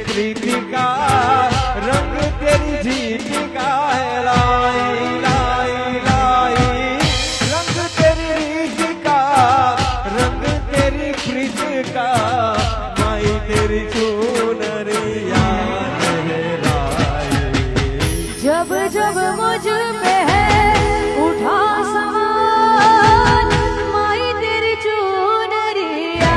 प्रीति का रंग तेरी जीत का है लाई लाई लाई रंग तेरी रीत का रंग तेरी प्रीति का माई तेरी चुनरिया लहराए जब जब मुझ पे है उठा सवाल माई तेरी चुनरिया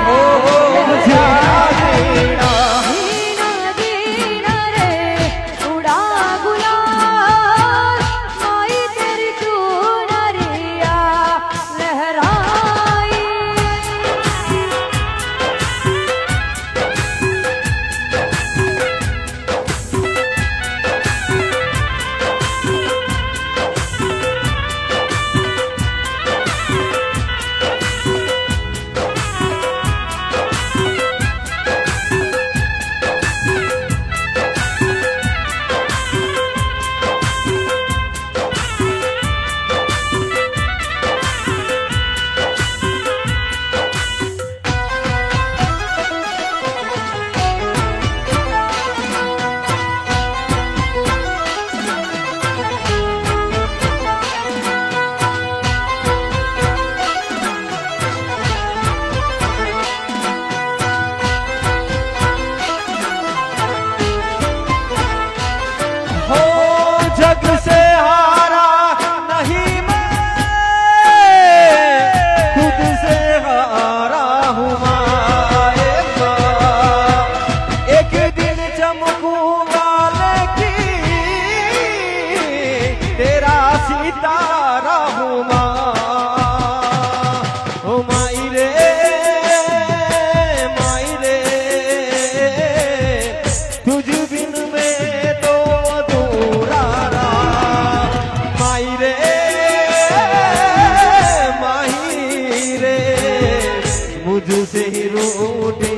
मुझसे ही रूठी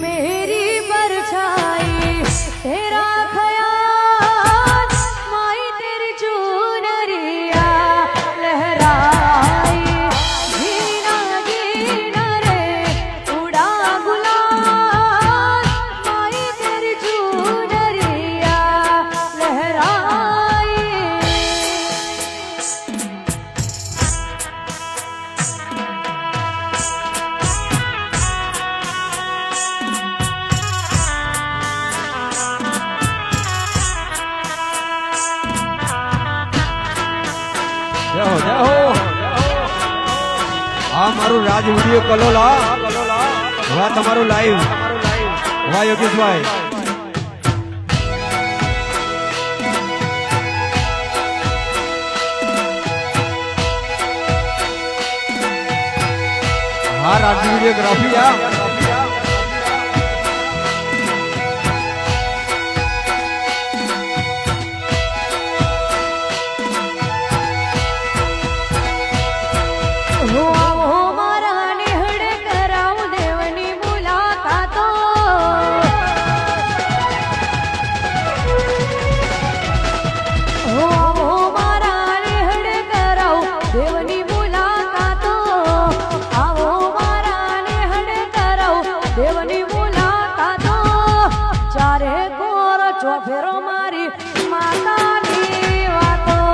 मेरी परछाई तेरा ख्याल माई तेरी चुनरिया लहराई गीना गीना रे उड़ा गुलाल माई तेरी चुनरिया लहराई આ મારું રાજ વિડીયો કલોલા વા તમારું લાઈવ વા યોગેશભાઈ હા રાજ વિડીયોગ્રાફી આ ચોફેરો મારી માતાની વાતો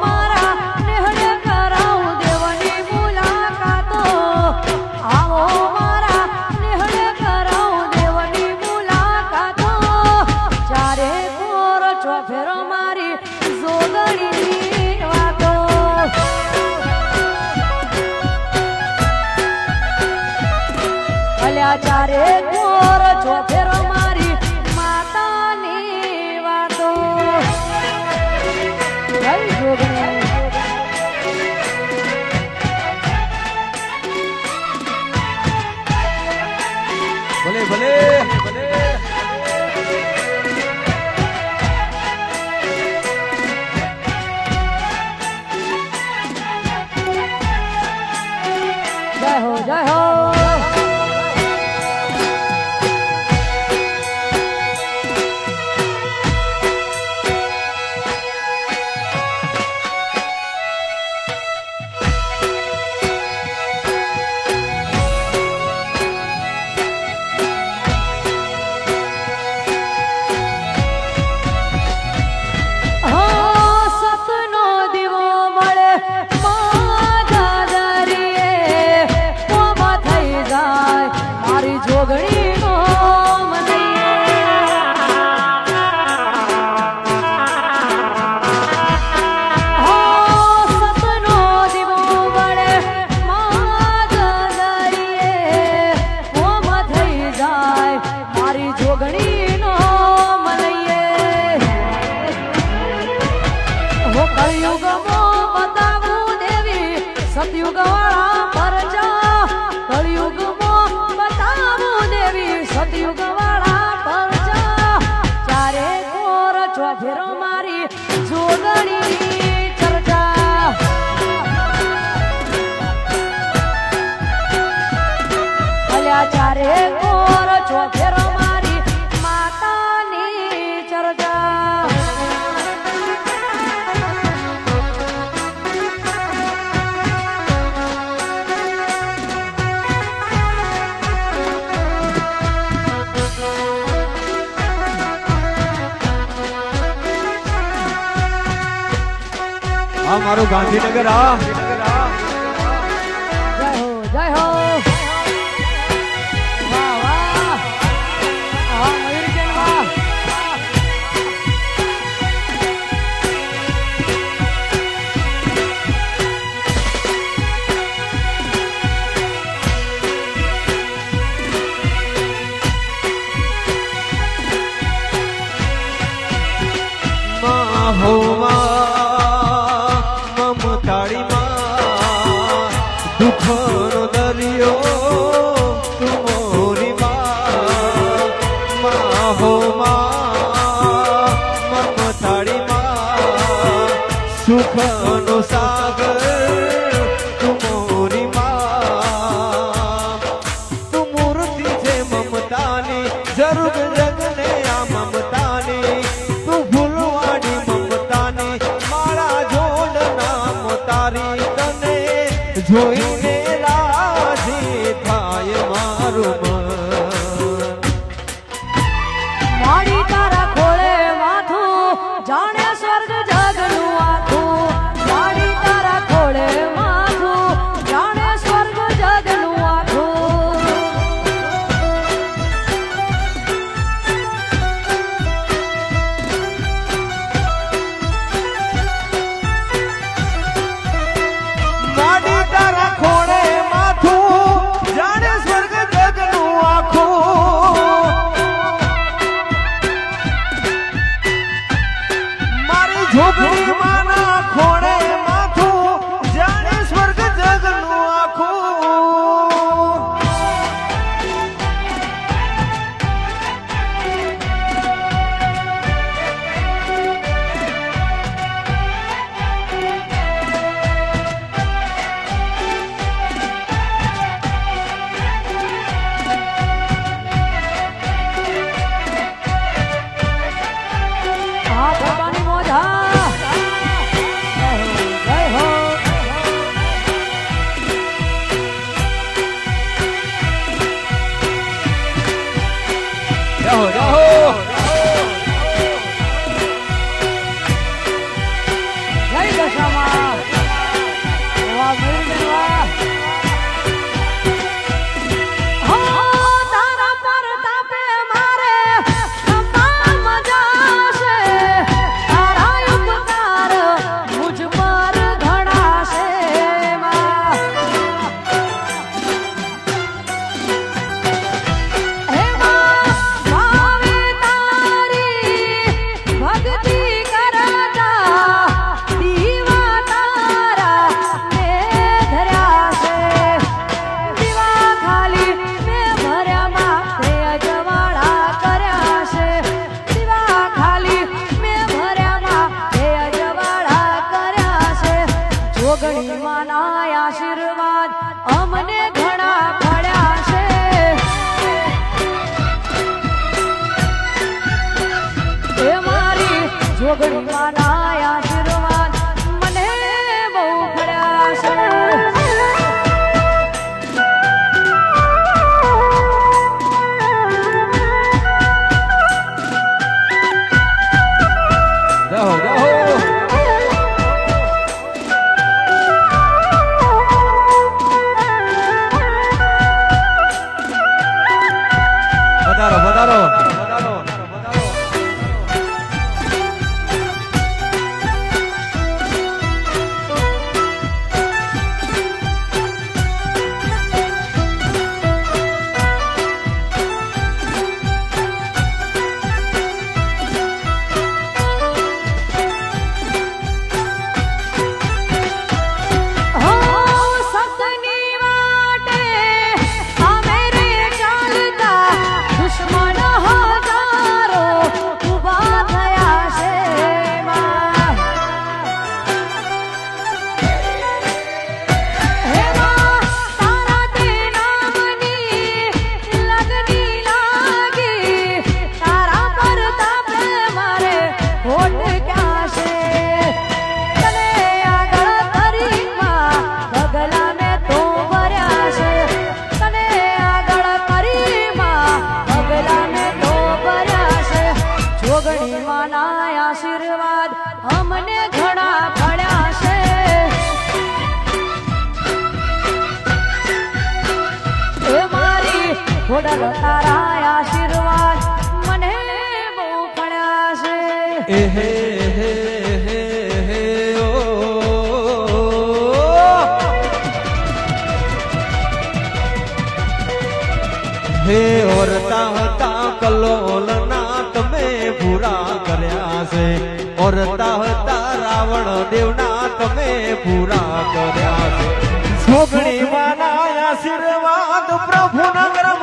મારા નેહડે કરાવું દેવની મુલાકાતો આવો મારા નેહડે કરાવું દેવની મુલાકાતો ચારે કોર ચોફેરો મારી ચારે કોર ચોફેરો મારી માતાની વાતો ભલે ભલે ભલે જય હો જય હો સતયુગ વાળા પરચા કળિયુગમાં બતાવું દેવી સતયુગ વાળા પરચા ચારે કોર ચોફેરો મારી જોગણી ચર્ચા અલ્યા ચારે કોર ચોફેરો મારી માતાની ચર્ચા આ મારું ગાંધીનગર આ જય હો જય હો વાહ વાહ હા મયુરબેન વાહ માં હો માં મમતાળી માં દુઃખનો દરિયો તું મોરી માં હો માં મમતાળી માં સુખનો સાગર તું મોરી માં તું મૂર્તિ છે મમતાની જરૂર જગને આ મમતાની તું ફૂલવાડી મમતાની મારા જોડ નામ તારી તને જોઈને રાજી થાય મારું મન મારી તારા ખોળે માથું જાણે સ્વર્ગ જગનું આખું મારી તારા ખોળે માથું જાણે સ્વર્ગ જગનું આખું માડી તારા ખોળે માથું જાણે સ્વર્ગ જગનું આખું મારી ઝોપડી માના ખોળે માથું જાણે સ્વર્ગ જગનું આખું આ ગરબાની મોજ હા જય હો જાહો જાહો જય દશામાં વાહ મયુરબેન વાહ હો તારા પરતાપે મારે અંબા મજા છે તારા ઉપકાર મુજ પર ઘણા છે માં હે માં ભાવે તારી ભક્તિ કરતા દીવા તારા મે ધર્યા છે દીવા ખાલી મે ભર્યા માથે અજવાળા કર્યા છે દીવા ખાલી મે ભર્યા માથે અજવાળા કર્યા છે જોગણી માના આશીર્વાદ અમને ઘણા ફળ્યા છે એ મારી જોગણી માના આશીર્વાદ મને બહુ ફળ્યા છે જાહો જાહો વધારો વધારો વધારો ખોડલ તારા આશીર્વાદ મને બહુ મળ્યા છે એ હે હે હે હે ઓ હે ઓરતા હતા કલોલના તમે પૂરા કર્યા છે ઓરતા હતા રાવણ દેવના તમે પૂરા કર્યા છે જોગણી માના આશીર્વાદ પ્રભુ નગર